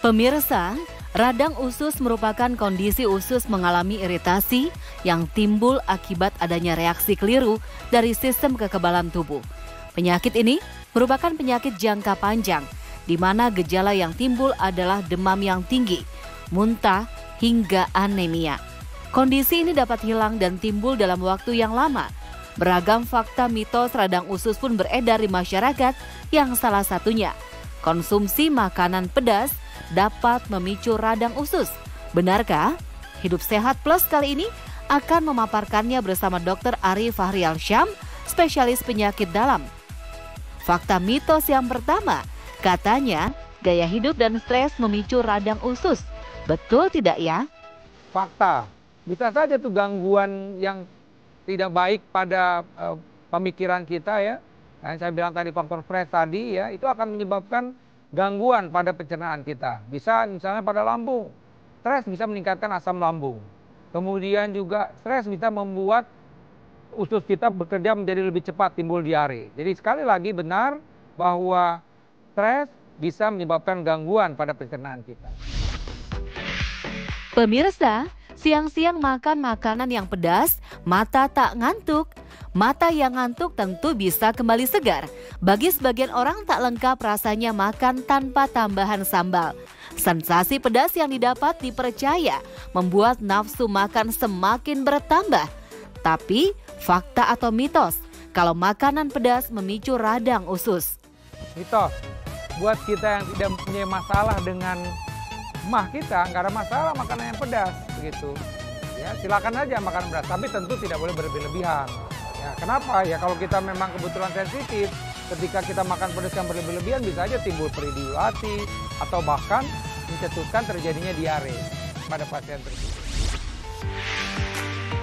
Pemirsa, radang usus merupakan kondisi usus mengalami iritasi yang timbul akibat adanya reaksi keliru dari sistem kekebalan tubuh. Penyakit ini merupakan penyakit jangka panjang, di mana gejala yang timbul adalah demam yang tinggi, muntah, hingga anemia. Kondisi ini dapat hilang dan timbul dalam waktu yang lama. Beragam fakta mitos radang usus pun beredar di masyarakat, yang salah satunya konsumsi makanan pedas dapat memicu radang usus. Benarkah? Hidup Sehat Plus kali ini akan memaparkannya bersama Dr. Ari Fahrial Syam, spesialis penyakit dalam. Fakta mitos yang pertama, katanya gaya hidup dan stres memicu radang usus. Betul tidak ya? Fakta, bisa saja tuh gangguan yang tidak baik pada pemikiran kita ya. Yang saya bilang tadi faktor stres tadi ya, itu akan menyebabkan gangguan pada pencernaan kita. Bisa misalnya pada lambung. Stres bisa meningkatkan asam lambung. Kemudian juga stres bisa membuat usus kita bekerja menjadi lebih cepat timbul diare. Jadi sekali lagi benar bahwa stres bisa menyebabkan gangguan pada pencernaan kita. Pemirsa, siang-siang makan makanan yang pedas, mata tak ngantuk. Mata yang ngantuk tentu bisa kembali segar. Bagi sebagian orang tak lengkap rasanya makan tanpa tambahan sambal. Sensasi pedas yang didapat dipercaya membuat nafsu makan semakin bertambah. Tapi fakta atau mitos kalau makanan pedas memicu radang usus? Mitos, buat kita yang tidak punya masalah dengan mah kita, nggak ada masalah makanan yang pedas begitu. Ya, silakan aja makan pedas, tapi tentu tidak boleh berlebihan. Ya, kenapa? Ya kalau kita memang kebetulan sensitif, ketika kita makan pedas yang berlebihan bisa aja timbul perih di hati atau bahkan mencetuskan terjadinya diare pada pasien tersebut.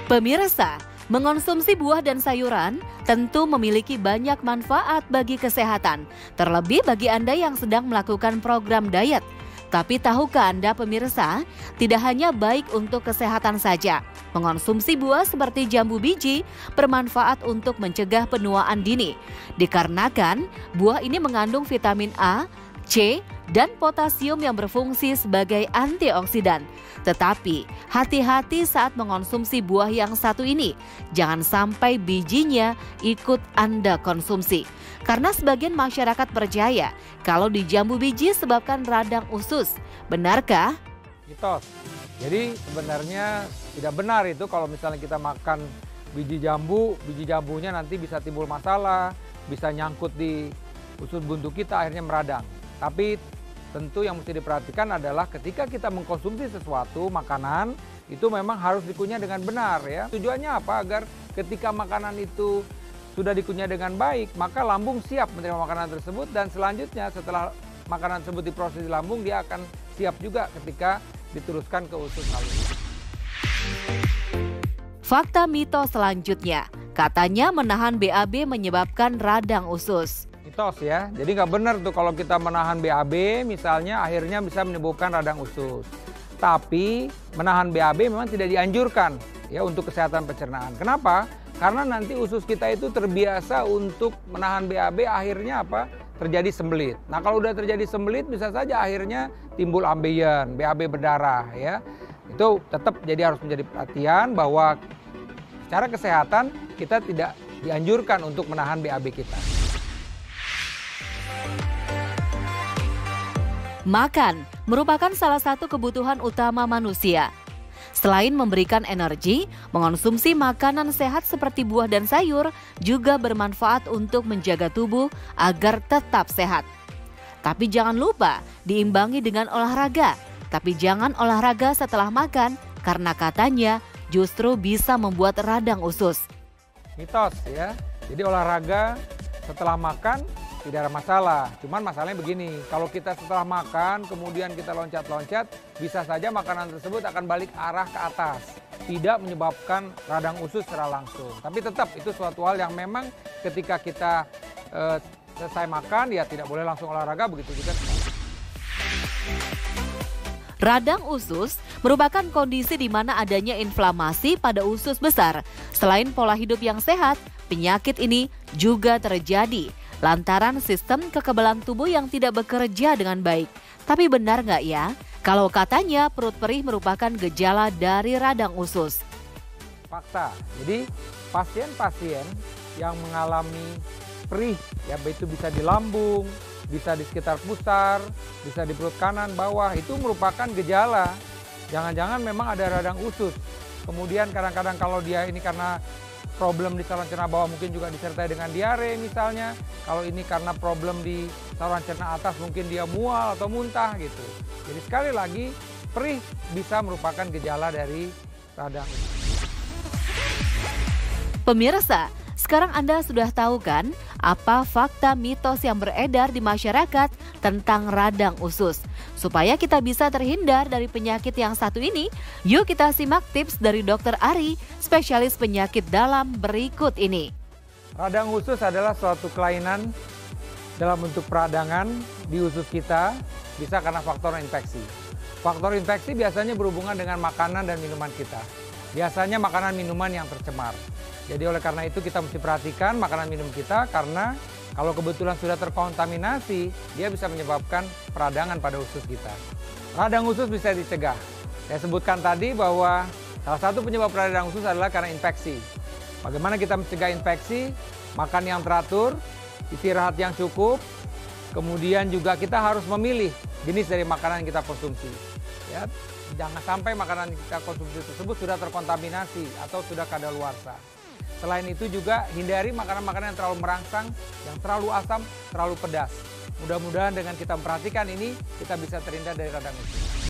Pemirsa, mengonsumsi buah dan sayuran tentu memiliki banyak manfaat bagi kesehatan, terlebih bagi Anda yang sedang melakukan program diet. Tapi tahukah Anda pemirsa, tidak hanya baik untuk kesehatan saja. Mengonsumsi buah seperti jambu biji bermanfaat untuk mencegah penuaan dini. Dikarenakan buah ini mengandung vitamin A, C, dan potasium yang berfungsi sebagai antioksidan. Tetapi hati-hati saat mengonsumsi buah yang satu ini. Jangan sampai bijinya ikut Anda konsumsi. Karena sebagian masyarakat percaya kalau di jambu biji sebabkan radang usus. Benarkah? Mitos. Jadi sebenarnya tidak benar itu kalau misalnya kita makan biji jambunya nanti bisa timbul masalah, bisa nyangkut di usus buntu kita akhirnya meradang. Tapi tentu yang mesti diperhatikan adalah ketika kita mengkonsumsi sesuatu makanan itu memang harus dikunyah dengan benar ya. Tujuannya apa? Agar ketika makanan itu sudah dikunyah dengan baik, maka lambung siap menerima makanan tersebut dan selanjutnya setelah makanan tersebut diproses di lambung dia akan siap juga ketika diteruskan ke usus halus. Fakta mitos selanjutnya, katanya menahan BAB menyebabkan radang usus. Mitos ya, jadi nggak benar tuh kalau kita menahan BAB misalnya akhirnya bisa menimbulkan radang usus. Tapi menahan BAB memang tidak dianjurkan ya untuk kesehatan pencernaan. Kenapa? Karena nanti usus kita itu terbiasa untuk menahan BAB akhirnya apa? Terjadi sembelit. Nah kalau udah terjadi sembelit bisa saja akhirnya timbul ambeien, BAB berdarah ya. Itu tetap jadi harus menjadi perhatian bahwa secara kesehatan kita tidak dianjurkan untuk menahan BAB kita. Makan merupakan salah satu kebutuhan utama manusia. Selain memberikan energi, mengonsumsi makanan sehat seperti buah dan sayur juga bermanfaat untuk menjaga tubuh agar tetap sehat. Tapi jangan lupa diimbangi dengan olahraga. Tapi jangan olahraga setelah makan karena katanya justru bisa membuat radang usus. Mitos ya, jadi olahraga setelah makan tidak ada masalah. Cuman masalahnya begini, kalau kita setelah makan kemudian kita loncat-loncat, bisa saja makanan tersebut akan balik arah ke atas. Tidak menyebabkan radang usus secara langsung. Tapi tetap itu suatu hal yang memang ketika kita selesai makan ya tidak boleh langsung olahraga, begitu juga. Radang usus merupakan kondisi di mana adanya inflamasi pada usus besar. Selain pola hidup yang sehat, penyakit ini juga terjadi lantaran sistem kekebalan tubuh yang tidak bekerja dengan baik. Tapi benar nggak ya kalau katanya perut perih merupakan gejala dari radang usus? Fakta, jadi pasien-pasien yang mengalami perih, ya itu bisa di lambung, bisa di sekitar pusar, bisa di perut kanan, bawah, itu merupakan gejala. Jangan-jangan memang ada radang usus. Kemudian kadang-kadang kalau dia ini karena problem di saluran cerna bawah mungkin juga disertai dengan diare misalnya. Kalau ini karena problem di saluran cerna atas mungkin dia mual atau muntah gitu. Jadi sekali lagi perih bisa merupakan gejala dari radang usus. Pemirsa, sekarang Anda sudah tahu kan apa fakta mitos yang beredar di masyarakat tentang radang usus? Supaya kita bisa terhindar dari penyakit yang satu ini, yuk kita simak tips dari Dr. Ari, spesialis penyakit dalam berikut ini. Radang usus adalah suatu kelainan dalam bentuk peradangan di usus kita, bisa karena faktor infeksi. Faktor infeksi biasanya berhubungan dengan makanan dan minuman kita. Biasanya makanan minuman yang tercemar. Jadi oleh karena itu kita mesti perhatikan makanan minum kita, karena kalau kebetulan sudah terkontaminasi, dia bisa menyebabkan peradangan pada usus kita. Radang usus bisa dicegah. Saya sebutkan tadi bahwa salah satu penyebab radang usus adalah karena infeksi. Bagaimana kita mencegah infeksi? Makan yang teratur, istirahat yang cukup, kemudian juga kita harus memilih jenis dari makanan yang kita konsumsi. Ya, jangan sampai makanan yang kita konsumsi tersebut sudah terkontaminasi atau sudah kadaluarsa. Selain itu juga hindari makanan-makanan yang terlalu merangsang, yang terlalu asam, terlalu pedas. Mudah-mudahan dengan kita memperhatikan ini, kita bisa terhindar dari radang usus.